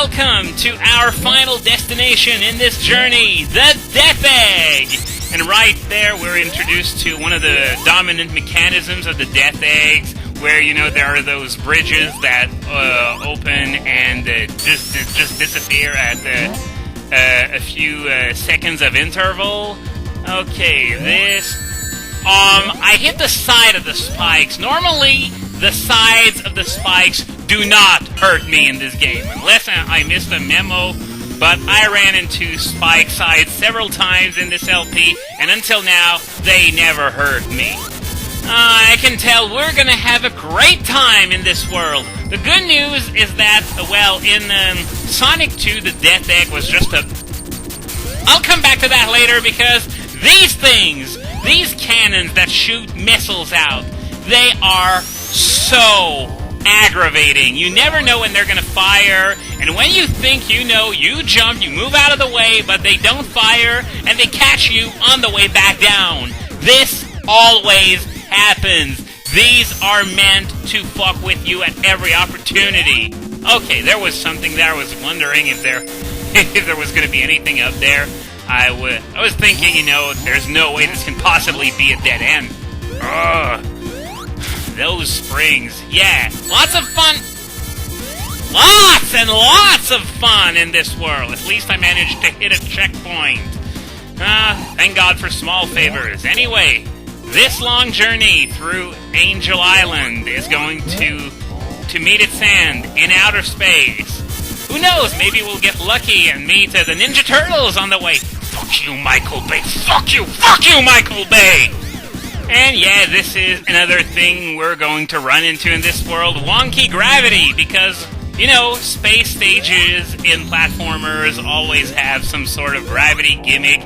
welcome to our final destination in this journey, the Death Egg! And right there, we're introduced to one of the dominant mechanisms of the Death Eggs, where, you know, there are those bridges that open and just disappear at a few seconds of interval. Okay, this... I hit the side of the spikes. Normally, the sides of the spikes do not hurt me in this game, unless I missed a memo, but I ran into spike sides several times in this LP, and until now, they never hurt me. I can tell we're gonna have a great time in this world. The good news is that, well, in Sonic 2, the Death Egg was just a... I'll come back to that later, because these things, these cannons that shoot missiles out, they are so aggravating. You never know when they're gonna fire, and when you think you know, you jump, you move out of the way, but they don't fire, and they catch you on the way back down. This always happens. These are meant to fuck with you at every opportunity. Okay, there was something there. I was wondering if there was gonna be anything up there. I was thinking, you know, there's no way this can possibly be a dead end. Ugh. Those springs. Yeah, lots of fun. Lots and lots of fun in this world. At least I managed to hit a checkpoint. Thank God for small favors. Anyway, this long journey through Angel Island is going to meet its end in outer space. Who knows, maybe we'll get lucky and meet the Ninja Turtles on the way. Fuck you, Michael Bay. Fuck you, Michael Bay. And yeah, this is another thing we're going to run into in this world, wonky gravity, because, you know, space stages in platformers always have some sort of gravity gimmick,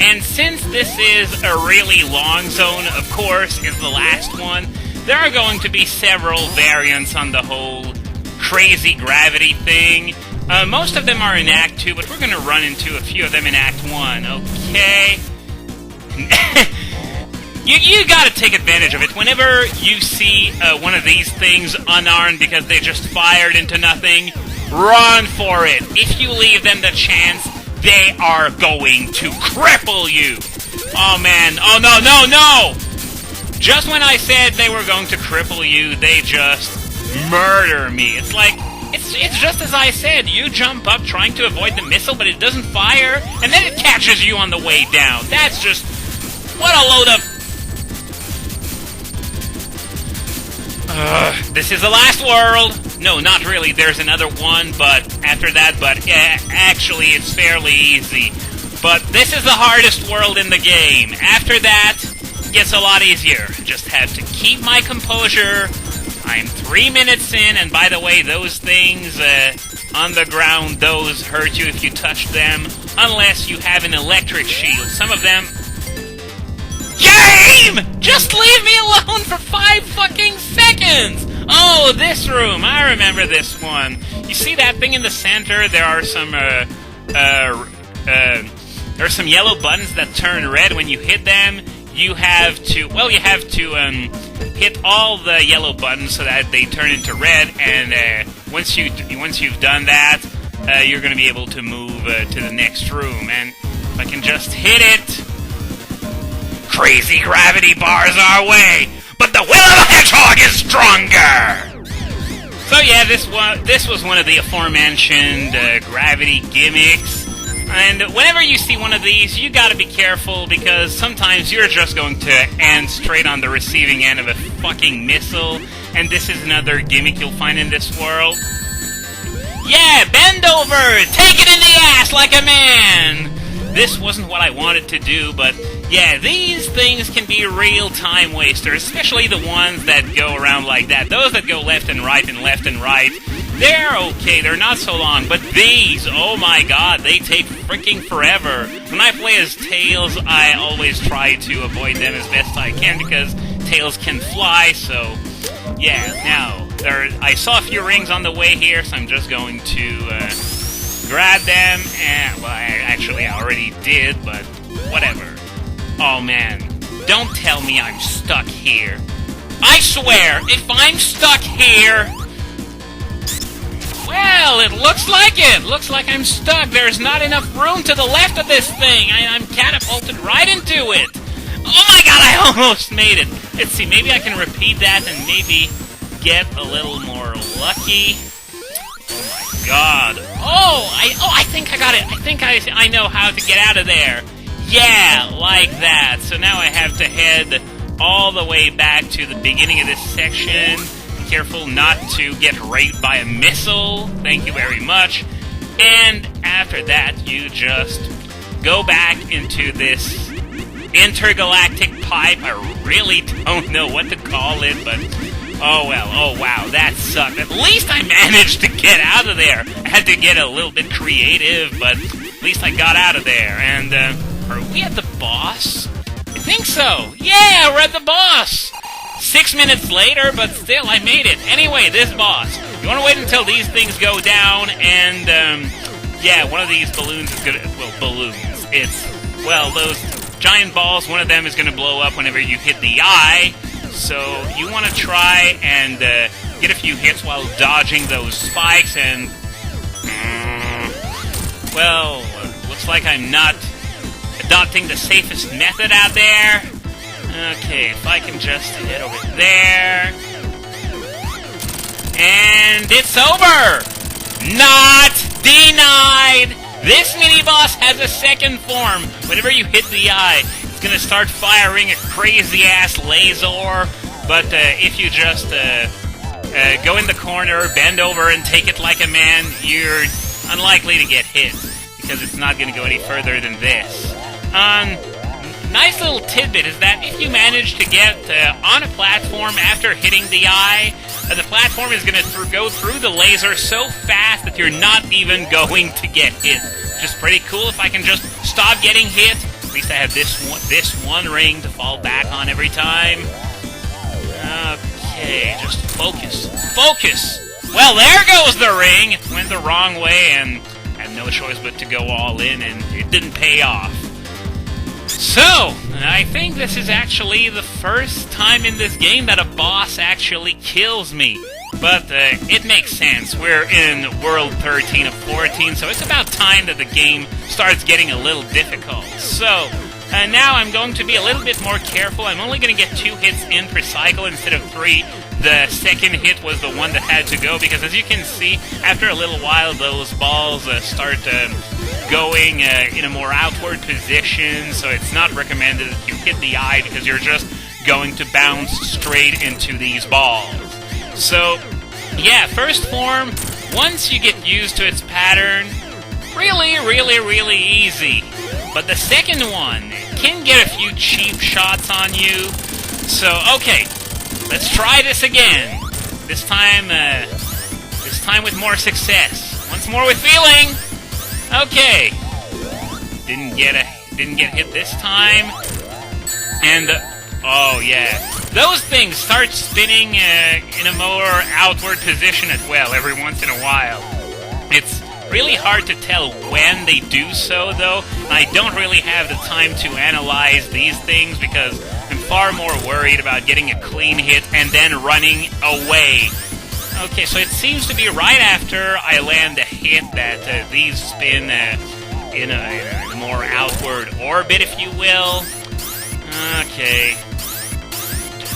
and since this is a really long zone, of course, is the last one, there are going to be several variants on the whole crazy gravity thing. Most of them are in Act 2, but we're going to run into a few of them in Act 1, okay? You gotta take advantage of it. Whenever you see one of these things unarmed because they just fired into nothing, run for it. If you leave them the chance, they are going to cripple you. Oh man, oh no! Just when I said they were going to cripple you, they just murder me. It's like, it's just as I said. You jump up trying to avoid the missile, but it doesn't fire, and then it catches you on the way down. That's just... what a load of... this is the last world. No, not really. There's another one, but after that, but yeah, actually, it's fairly easy. But this is the hardest world in the game. After that, it gets a lot easier. Just have to keep my composure. I'm 3 minutes in, and by the way, those things on the ground, those hurt you if you touch them, unless you have an electric shield. Some of them... Game! Just leave me alone for 5 fucking seconds! Oh, this room. I remember this one. You see that thing in the center? There are some, yellow buttons that turn red when you hit them. You have to hit all the yellow buttons so that they turn into red, and once you've done that, you're going to be able to move to the next room. And if I can just hit it... Crazy gravity bars our way, but the will of a hedgehog is stronger! So yeah, this was one of the aforementioned gravity gimmicks. And whenever you see one of these, you gotta be careful, because sometimes you're just going to end straight on the receiving end of a fucking missile, and this is another gimmick you'll find in this world. Yeah, bend over! Take it in the ass like a man! This wasn't what I wanted to do, but yeah, these things can be real time wasters, especially the ones that go around like that. Those that go left and right, they're okay, they're not so long, but these, oh my god, they take freaking forever. When I play as Tails, I always try to avoid them as best I can, because Tails can fly, so yeah, now, I saw a few rings on the way here, so I'm just going to grab them, and, well, I already did, but whatever. Oh man, don't tell me I'm stuck here. I swear, if I'm stuck here... Well, it looks like it. Looks like I'm stuck. There's not enough room to the left of this thing. I'm catapulted right into it. Oh my god, I almost made it. Let's see, maybe I can repeat that and maybe get a little more lucky. Oh my god. I think I got it. I think I know how to get out of there. Yeah, like that. So now I have to head all the way back to the beginning of this section. Be careful not to get raped by a missile. Thank you very much. And after that, you just go back into this intergalactic pipe. I really don't know what to call it, but oh well. Oh wow, that sucked. At least I managed to get out of there. I had to get a little bit creative, but at least I got out of there. And are we at the boss? I think so. Yeah, we're at the boss. 6 minutes later, but still, I made it. Anyway, this boss. You want to wait until these things go down, and yeah, one of these balloons is gonna. Well, balloons. It's those giant balls. One of them is gonna blow up whenever you hit the eye. So you want to try and get a few hits while dodging those spikes, and well, looks like I'm not adopting the safest method out there. Okay, if I can just head over there. And it's over! Not denied! This mini-boss has a second form. Whenever you hit the eye, it's gonna start firing a crazy-ass laser. But if you just go in the corner, bend over, and take it like a man, you're unlikely to get hit, because it's not gonna go any further than this. Nice little tidbit is that if you manage to get on a platform after hitting the eye, the platform is going to go through the laser so fast that you're not even going to get hit. Which is pretty cool. If I can just stop getting hit, at least I have this one ring to fall back on every time. Okay, just focus. Focus! Well, there goes the ring! It went the wrong way, and I had no choice but to go all in, and it didn't pay off. So, I think this is actually the first time in this game that a boss actually kills me. But it makes sense. We're in World 13 of 14, so it's about time that the game starts getting a little difficult. So, now I'm going to be a little bit more careful. I'm only going to get 2 hits in per cycle instead of 3. The second hit was the one that had to go, because as you can see, after a little while, those balls start going in a more outward position, so it's not recommended that you hit the eye, because you're just going to bounce straight into these balls. So, yeah, first form, once you get used to its pattern, really easy. But the second one can get a few cheap shots on you. So, okay, let's try this again. This time with more success. Once more with feeling. Okay. Didn't get hit this time. And oh yeah, those things start spinning in a more outward position as well every once in a while. It's really hard to tell when they do so, though. I don't really have the time to analyze these things because I'm far more worried about getting a clean hit and then running away. Okay, so it seems to be right after I land a hit that these spin in a more outward orbit, if you will. Okay.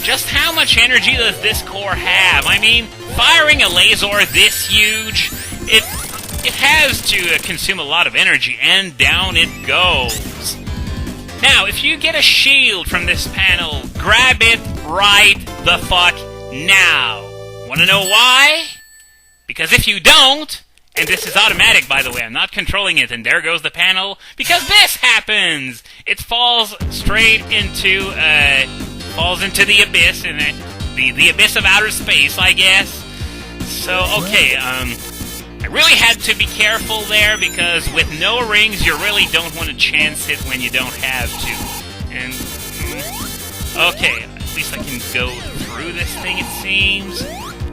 Just how much energy does this core have? I mean, firing a laser this huge, it has to consume a lot of energy, and down it goes. Now, if you get a shield from this panel, grab it right the fuck now. Want to know why? Because if you don't, and this is automatic, by the way, I'm not controlling it, and there goes the panel, because this happens! It falls straight into, the abyss, and the abyss of outer space, I guess. So, okay, I really had to be careful there, because with no rings, you really don't want to chance it when you don't have to. And, okay, at least I can go through this thing, it seems.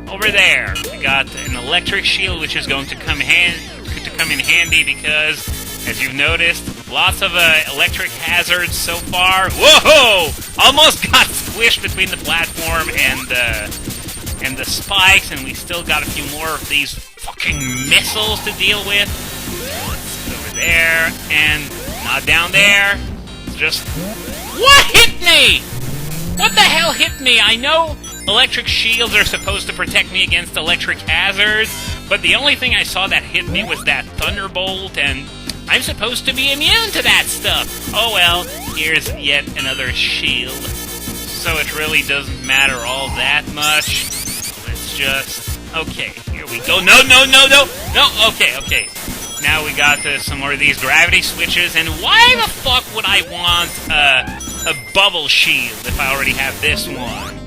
Over there, we got an electric shield, which is going to come in handy because, as you've noticed, lots of electric hazards so far. Whoa! Almost got squished between the platform and the spikes, and we still got a few more of these fucking missiles to deal with. Let's go over there, and not down there. Just... What hit me? What the hell hit me? I know electric shields are supposed to protect me against electric hazards, but the only thing I saw that hit me was that thunderbolt, and I'm supposed to be immune to that stuff. Oh well, here's yet another shield. So it really doesn't matter all that much. Let's just... Okay, here we go. No! No, okay. Now we got some more of these gravity switches, and why the fuck would I want a bubble shield if I already have this one?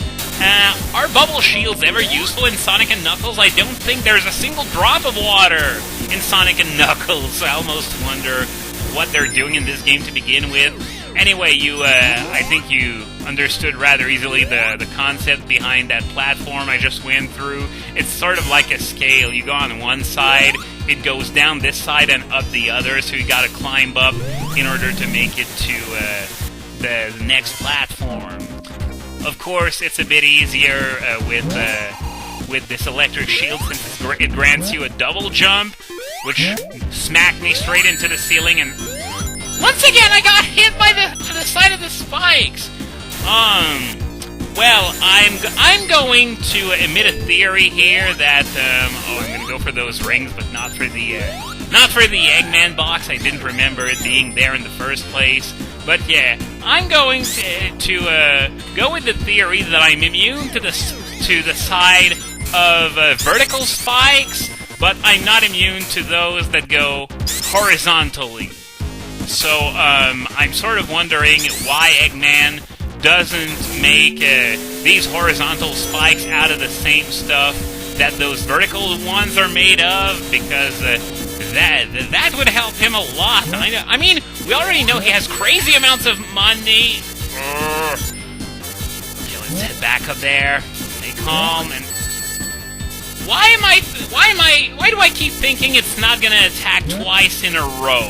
Are bubble shields ever useful in Sonic & Knuckles? I don't think there's a single drop of water in Sonic & Knuckles. I almost wonder what they're doing in this game to begin with. Anyway, I think you understood rather easily the concept behind that platform I just went through. It's sort of like a scale. You go on one side, it goes down this side and up the other, so you gotta climb up in order to make it to the next platform. Of course, it's a bit easier with this electric shield since it grants you a double jump, which smacked me straight into the ceiling, and once again I got hit by the side of the spikes. Well, I'm going to emit a theory here that I'm gonna go for those rings, but not for the Eggman box. I didn't remember it being there in the first place. But yeah, I'm going to go with the theory that I'm immune to the side of vertical spikes, but I'm not immune to those that go horizontally. So I'm sort of wondering why Eggman doesn't make these horizontal spikes out of the same stuff that those vertical ones are made of, because that would help him a lot. I mean, we already know he has crazy amounts of money. Okay, let's head back up there. Stay calm, and why do I keep thinking it's not gonna attack twice in a row?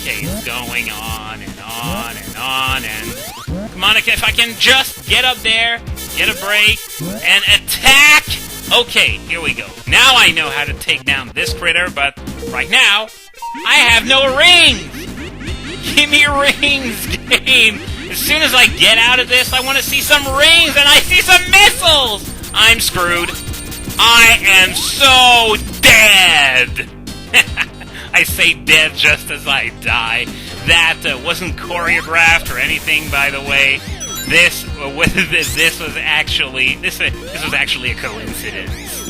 It's going on and on and on, and come on, if I can just get up there, get a break, and attack. Okay, here we go. Now I know how to take down this critter, but right now, I have no rings! Give me rings, game! As soon as I get out of this, I want to see some rings, and I see some missiles! I'm screwed. I am so dead! I say dead just as I die. That wasn't choreographed or anything, by the way. This was actually a coincidence.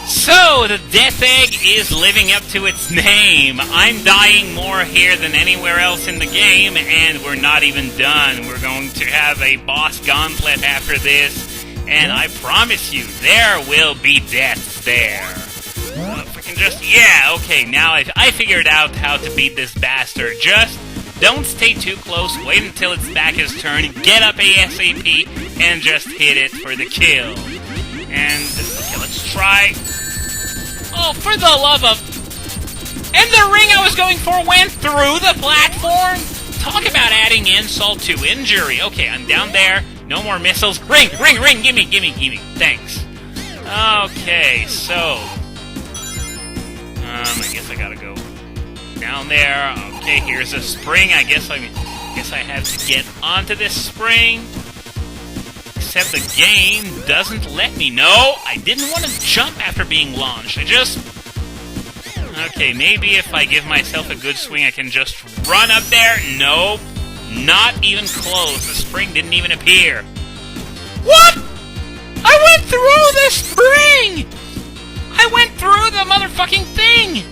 So, the Death Egg is living up to its name. I'm dying more here than anywhere else in the game, and we're not even done. We're going to have a boss gauntlet after this, and I promise you, there will be deaths there. If I can just... Yeah, okay, now I figured out how to beat this bastard. Just don't stay too close, wait until it's back his turn, get up ASAP, and just hit it for the kill. And, okay, let's try... Oh, for the love of... And the ring I was going for went through the platform? Talk about adding insult to injury. Okay, I'm down there, no more missiles. Ring, gimme. Thanks. Okay, so... I guess I gotta go down there. Okay, here's a spring. I guess I have to get onto this spring. Except the game doesn't let me. No, I didn't want to jump after being launched. Okay, maybe if I give myself a good swing, I can just run up there. Nope, not even close. The spring didn't even appear. What? I went through the spring! I went through the motherfucking thing!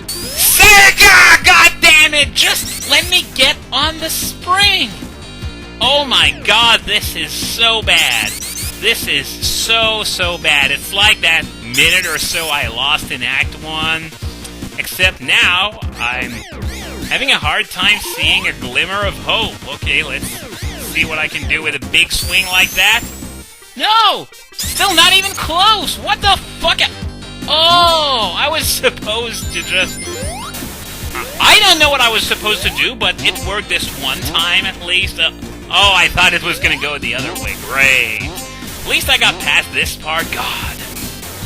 Sega! God damn it! Just let me get on the spring! Oh my god, this is so bad. This is so bad. It's like that minute or so I lost in Act 1. Except now, I'm having a hard time seeing a glimmer of hope. Okay, let's see what I can do with a big swing like that. No! Still not even close! What the fuck? Oh! I was supposed to just... I don't know what I was supposed to do, but it worked this one time at least. Oh, I thought it was gonna go the other way. Great. At least I got past this part. God.